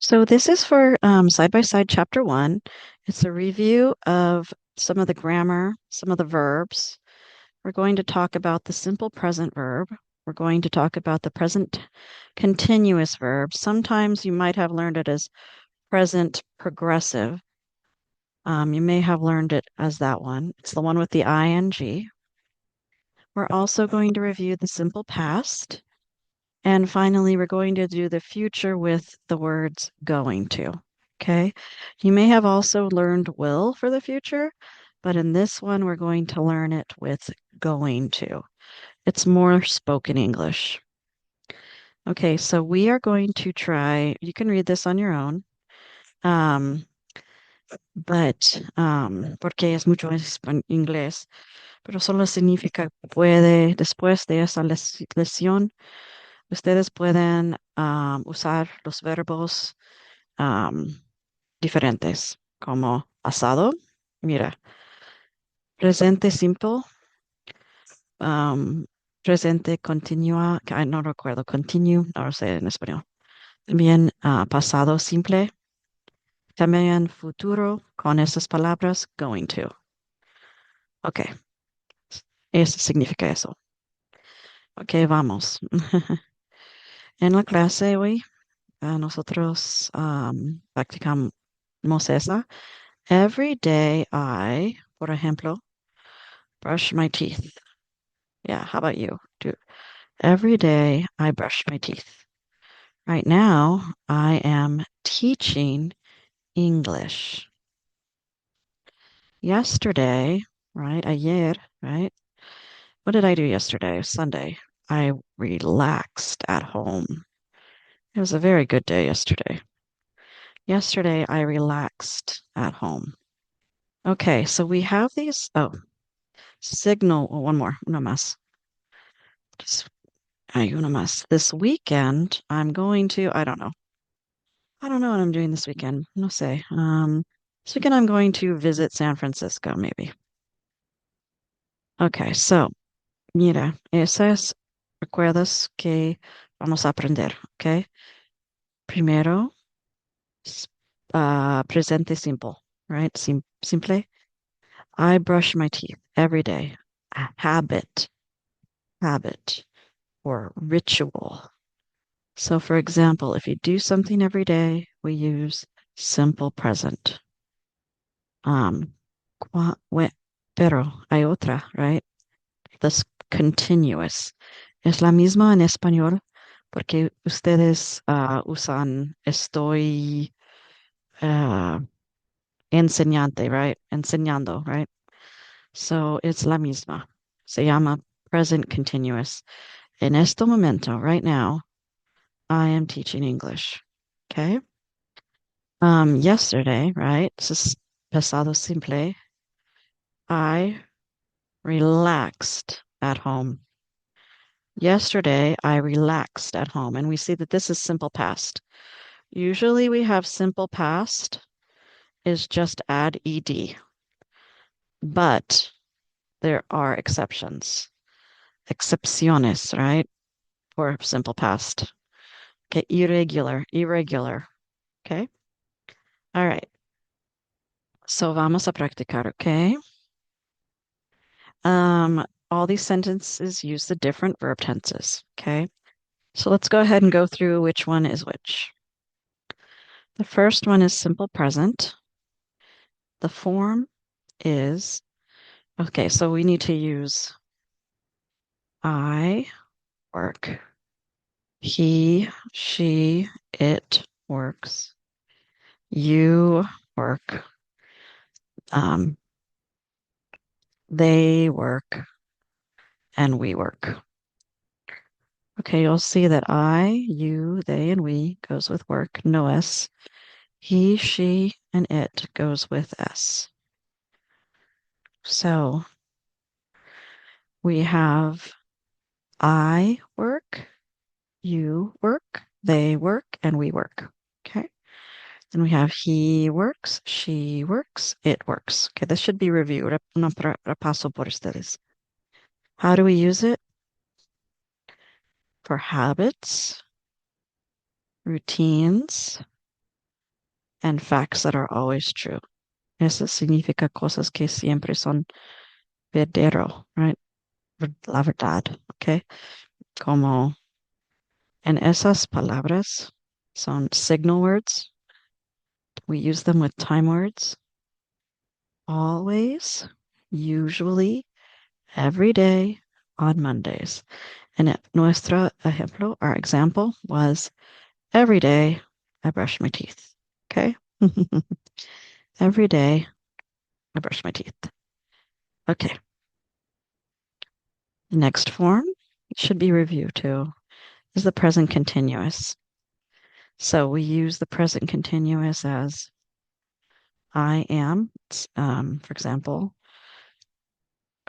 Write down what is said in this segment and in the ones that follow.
So this is for side-by-side chapter 1. It's a review of some of the grammar, some of the verbs. We're going to talk about the simple present verb. We're going to talk about the present continuous verb. Sometimes you might have learned it as present progressive. You may have learned it as that one. It's the one with the ing. We're also going to review the simple past. And finally, we're going to do the future with the words going to. Okay. You may have also learned will for the future, but in this one, we're going to learn it with going to. It's more spoken English. Okay, so we are going to try, you can read this on your own, um, porque es mucho inglés, pero solo significa puede, después de esa lesión, ustedes pueden usar los verbos diferentes, como pasado, mira, presente simple, um, presente continua, que ay, no recuerdo, continue, no lo sé en español. También pasado simple, también futuro con esas palabras, going to. Ok, eso significa eso. Ok, vamos. En la clase hoy, nosotros practicamos esa. Every day I, por ejemplo, brush my teeth. Yeah, how about you? Every day I brush my teeth. Right now I am teaching English. Yesterday, right? Ayer, right? What did I do yesterday? Sunday. I relaxed at home. It was a very good day yesterday. Yesterday I relaxed at home. Okay, so we have these. Oh, signal. Oh, one more. Uno más. Just, uno más. This weekend, I'm going to, I don't know. I don't know what I'm doing this weekend. No sé. This weekend I'm going to visit San Francisco, maybe. Okay, so, mira, esas recuerdos que vamos a aprender, okay? Primero, presente simple, right? Simple. I brush my teeth every day. A habit, or ritual. So, for example, if you do something every day, we use simple present. Um, pero hay otra, right? This continuous. Es la misma en español porque ustedes usan estoy uh, enseñante, right? Enseñando, right? So it's la misma. Se llama present continuous. En este momento, right now, I am teaching English. Okay. Yesterday, right? This is pasado simple. I relaxed at home. Yesterday, I relaxed at home, and we see that this is simple past. Usually we have simple past is just add ed, but there are exceptions. Excepciones, right? For simple past. Okay, irregular. Okay. All right. So vamos a practicar, okay? All these sentences use the different verb tenses, okay? So let's go ahead and go through which one is which. The first one is simple present. The form is, okay, so we need to use I work. He, she, it works. You work. Um, they work. And we work. Okay, you'll see that I, you, they, and we goes with work, no S. He, she, and it goes with S. So we have I work, you work, they work, and we work. Okay. Then we have he works, she works, it works. Okay, this should be reviewed. No repaso por ustedes. How do we use it? For habits, routines, and facts that are always true. Eso significa cosas que siempre son verdadero, right? La verdad, okay? Como en esas palabras son signal words. We use them with time words. Always, usually, every day, on Mondays. And nuestro ejemplo, our example was every day I brush my teeth. Okay? Every day I brush my teeth. Okay. The next form should be review too, is the present continuous. So we use the present continuous as I am, for example.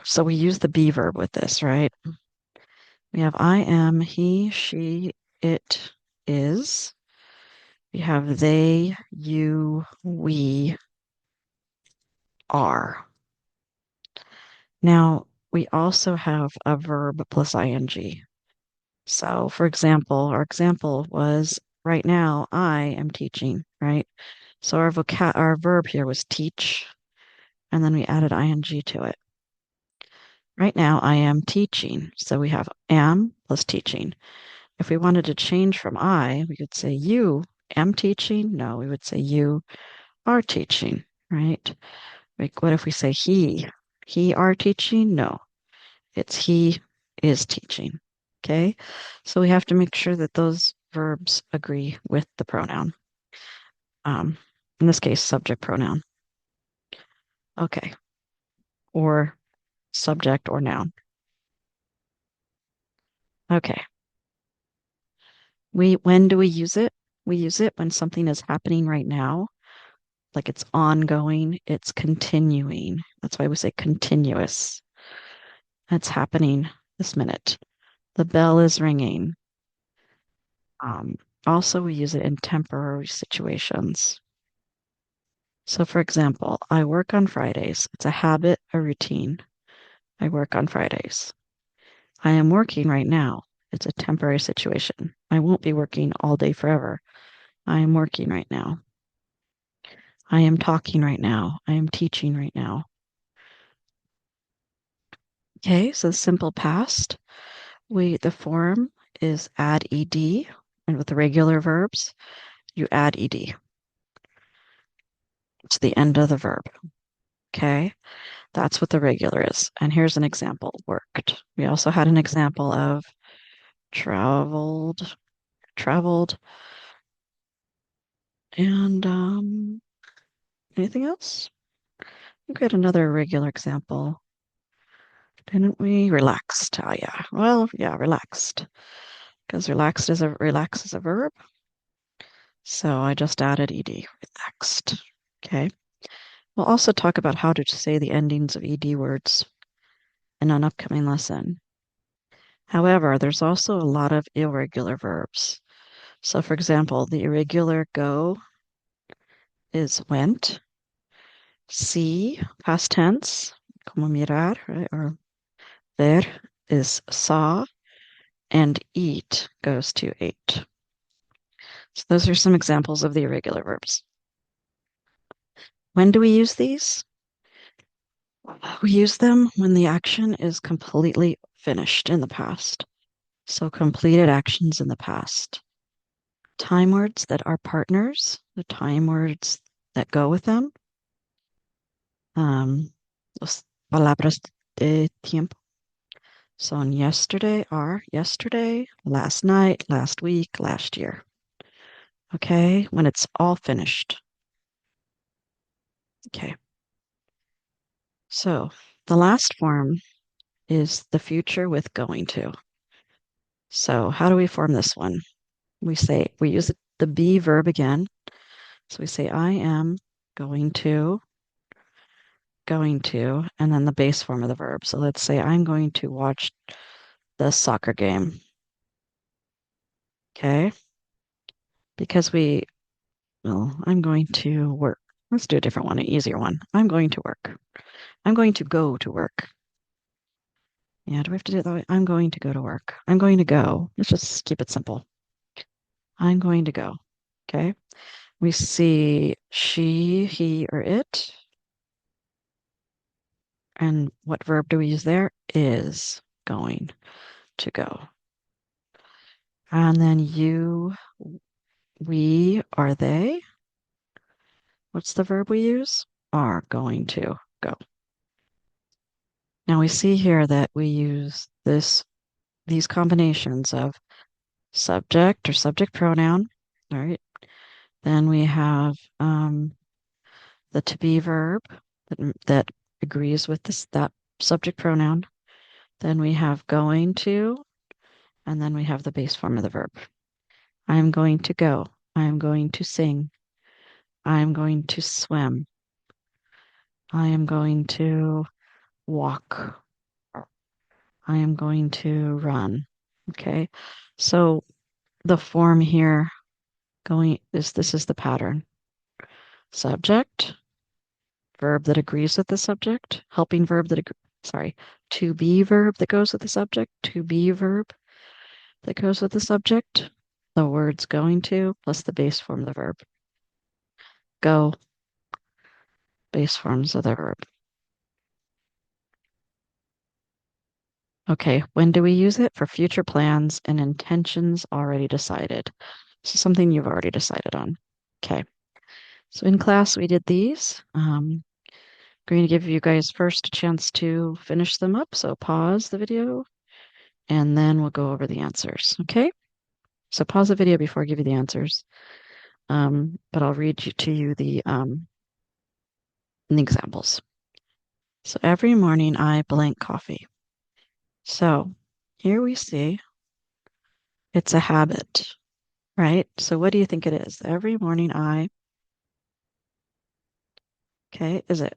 So we use the be verb with this, right? We have I am, he, she, it is. We have they, you, we are. Now, we also have a verb plus ing. So, for example, our example was right now I am teaching, right? So our verb here was teach, and then we added ing to it. Right now I am teaching. So we have am plus teaching. If we wanted to change from I, we could say you am teaching. No, we would say you are teaching, right? Like, what if we say he are teaching? No, it's he is teaching. Okay. So we have to make sure that those verbs agree with the pronoun. In this case, subject pronoun. Okay. Or subject or noun. Okay. When do we use it? We use it when something is happening right now, like it's ongoing, it's continuing. That's why we say continuous. It's happening this minute. The bell is ringing. Um, Also, we use it in temporary situations. So, for example, I work on Fridays. It's a habit, a routine. I work on Fridays. I am working right now. It's a temporary situation. I won't be working all day forever. I am working right now. I am talking right now. I am teaching right now. Okay, so simple past. The form is add ed, and with the regular verbs, you add ed. It's the end of the verb. Okay, that's what the regular is. And here's an example, worked. We also had an example of traveled, and anything else? I think we had another regular example, didn't we? Relaxed. Oh yeah. Well, yeah, relaxed. Because relax is a verb. So I just added ed, relaxed. Okay. We'll also talk about how to say the endings of ed words in an upcoming lesson. However, there's also a lot of irregular verbs. So, for example, the irregular go is went. See, past tense, como mirar, right? Or ver is saw. And eat goes to ate. So, those are some examples of the irregular verbs. When do we use these? We use them when the action is completely finished in the past. So completed actions in the past. Time words that are partners, the time words that go with them. Los palabras de tiempo son yesterday, last night, last week, last year. Okay, when it's all finished. Okay. So the last form is the future with going to. So how do we form this one? We use the be verb again. So we say, I am going to, and then the base form of the verb. So let's say, I'm going to watch the soccer game. Okay. Because I'm going to work. Let's do a different one, an easier one. I'm going to work. I'm going to go to work. Yeah, do we have to do it that way? I'm going to go to work. I'm going to go. Let's just keep it simple. I'm going to go. Okay. We see she, he, or it. And what verb do we use there? Is going to go. And then you, we, are they. What's the verb we use? Are going to go. Now we see here that we use these combinations of subject or subject pronoun, all right? Then we have the to be verb that agrees with that subject pronoun. Then we have going to, and then we have the base form of the verb. I am going to go. I am going to sing. I am going to swim. I am going to walk. I am going to run. Okay. So the form here going is this is the pattern. Subject, verb that agrees with the subject, helping verb that to be verb that goes with the subject, to be verb that goes with the subject, the words going to plus the base form of the verb. Go, base forms of the verb. Okay, when do we use it? For future plans and intentions already decided. So something you've already decided on. Okay, so in class we did these. Going to give you guys first a chance to finish them up. So pause the video and then we'll go over the answers. Okay, so pause the video before I give you the answers. But I'll read to you the examples. So every morning I blank coffee. So here we see it's a habit, right? So what do you think it is? Every morning okay, is it?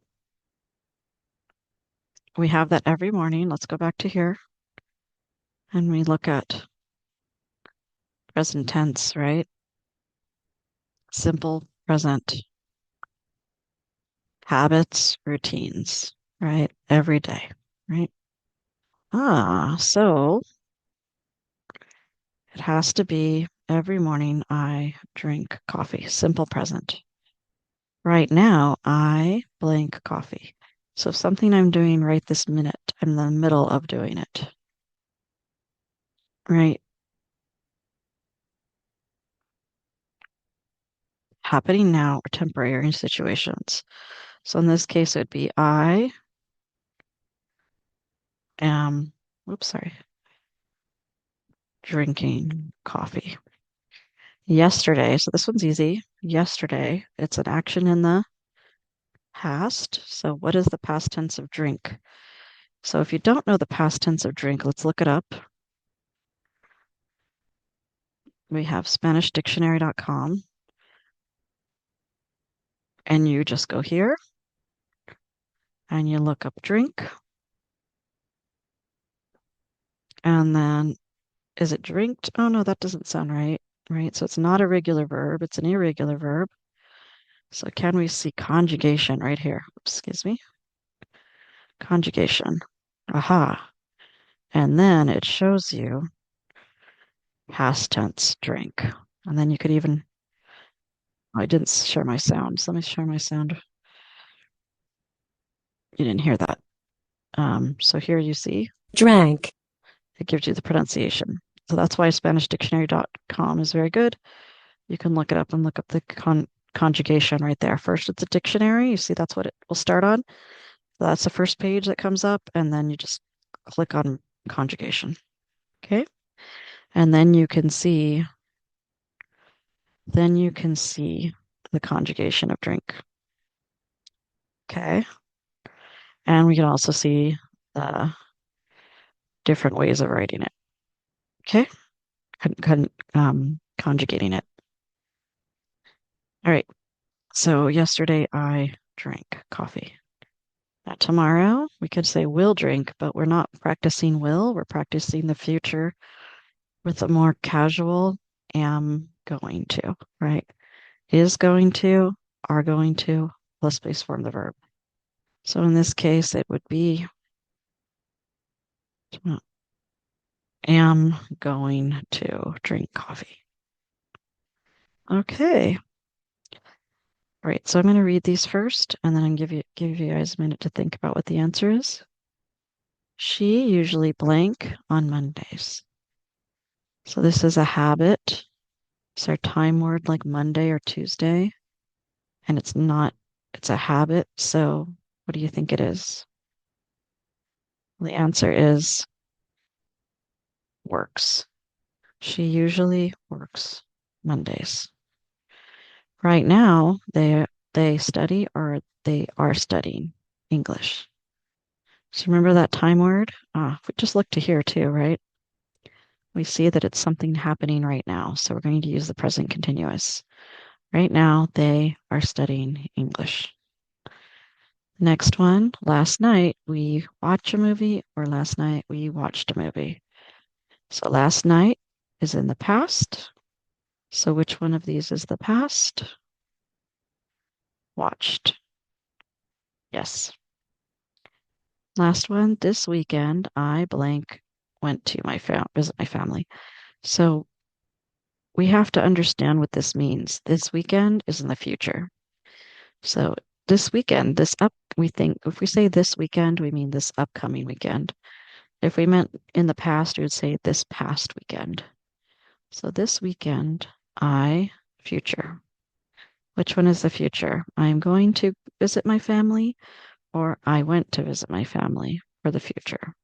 We have that every morning. Let's go back to here and we look at present tense, right? Simple present, habits, routines, right? Every day, right? So it has to be every morning I drink coffee, simple present. Right now, I blank coffee. So something I'm doing right this minute, I'm in the middle of doing it, right? Happening now or temporary situations. So in this case, it would be I am, oops, sorry, drinking coffee. Yesterday, so this one's easy. Yesterday, it's an action in the past. So what is the past tense of drink? So if you don't know the past tense of drink, let's look it up. We have SpanishDictionary.com, and you just go here and you look up drink. And then is it drinked? Oh no, that doesn't sound right. Right. So it's not a regular verb, it's an irregular verb. So can we see conjugation right here? Excuse me. Conjugation. Aha. And then it shows you past tense drink. And then you could even, oh, I didn't share my sound. So let me share my sound. You didn't hear that. So here you see drank, it gives you the pronunciation. So that's why SpanishDictionary.com is very good. You can look it up and look up the conjugation right there. First, it's a dictionary. You see that's what it will start on. So that's the first page that comes up, and then you just click on conjugation. Okay. And then you can see the conjugation of drink. Okay. And we can also see the different ways of writing it. Okay. Conjugating it. All right. So yesterday I drank coffee. Now tomorrow we could say will drink, but we're not practicing will. We're practicing the future with a more casual am going to, right? Is going to, are going to, plus base form the verb. So in this case, it would be am going to drink coffee. Okay. All right, so I'm going to read these first, and then I'm give you guys a minute to think about what the answer is. She usually blank on Mondays. So this is a habit. It's our time word like Monday or Tuesday, and it's not, it's a habit. So what do you think it is? The answer is works. She usually works Mondays. Right now, they study or they are studying English. So remember that time word? We just look to here too, right? We see that it's something happening right now. So we're going to use the present continuous. Right now, they are studying English. Next one, last night we watched a movie or last night we watched a movie. So last night is in the past. So which one of these is the past? Watched. Yes. Last one, this weekend I blank went to visit my family. So we have to understand what this means. This weekend is in the future. So this weekend, we think if we say this weekend, we mean this upcoming weekend. If we meant in the past, we would say this past weekend. So this weekend, future. Which one is the future? I'm going to visit my family or I went to visit my family for the future.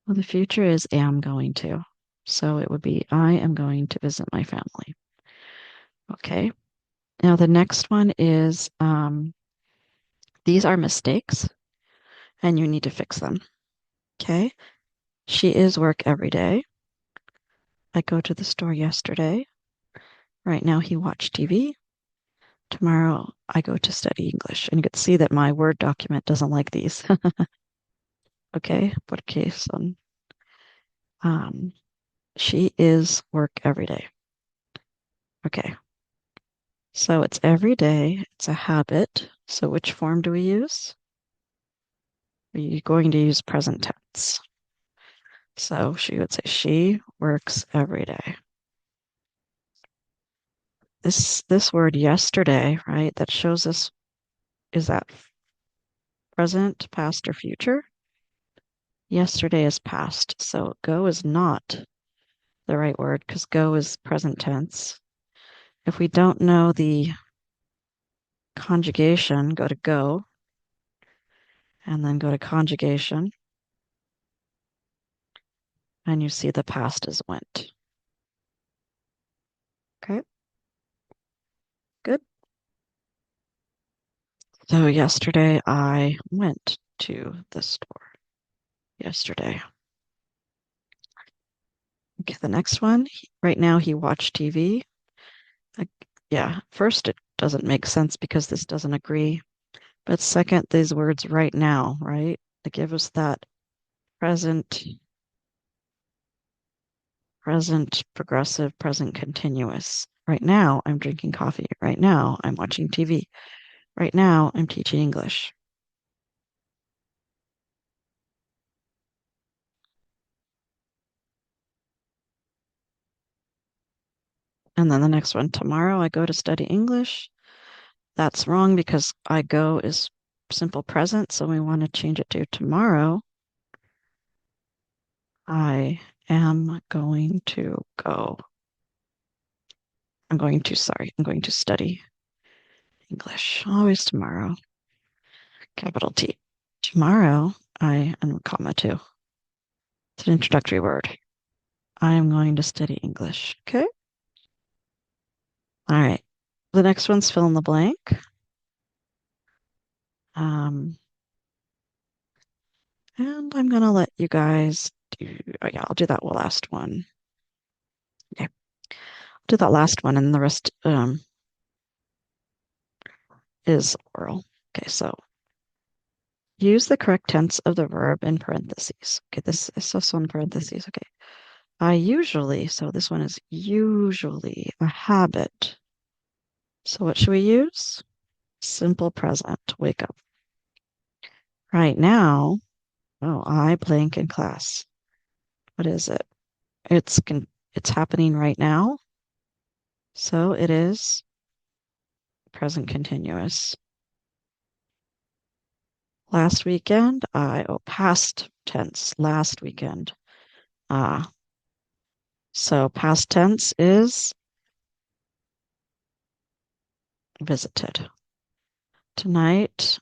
Well, the future is am going to. So it would be I am going to visit my family. Okay. Now the next one is these are mistakes and you need to fix them. Okay. She is work every day. I go to the store yesterday. Right now he watched TV. Tomorrow I go to study English. And you can see that my Word document doesn't like these. Okay. Porque son. Um, she is work every day. Okay. So it's every day. It's a habit. So which form do we use? Are you going to use present tense? So she would say she works every day. This word yesterday, right? That shows us, is that present, past, or future? Yesterday is past. So go is not the right word because go is present tense. If we don't know the conjugation, go to go and then go to conjugation and you see the past is went. Okay, good. So yesterday I went to the store. Yesterday. Okay, the next one. Right now he watched TV. Like, yeah, first it doesn't make sense because this doesn't agree. But second, these words right now, right? They give us that present, present progressive, present continuous. Right now, I'm drinking coffee. Right now, I'm watching TV. Right now, I'm teaching English. And then the next one, tomorrow I go to study English. That's wrong because I go is simple present, so we want to change it to tomorrow. I am going to go. I'm going to study English. Always tomorrow. Capital T. Tomorrow, I, and comma too. It's an introductory word. I am going to study English. Okay. All right. The next one's fill in the blank. Um, and I'm going to let you guys oh yeah, I'll do that last one. Okay. I'll do that last one and the rest is oral. Okay. So use the correct tense of the verb in parentheses. Okay. This is also in parentheses. Okay. I usually, so this one is usually a habit. So what should we use? Simple present. Wake up. Right now, oh, I blank in class. What is it? It's happening right now. So it is present continuous. Last weekend, past tense, last weekend. So past tense is visited. Tonight,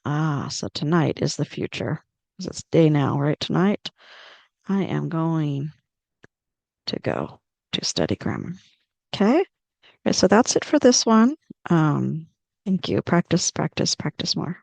so tonight is the future. Because it's day now, right? Tonight, I am going to go to study grammar. Okay? Right, so that's it for this one. Thank you. Practice, practice, practice more.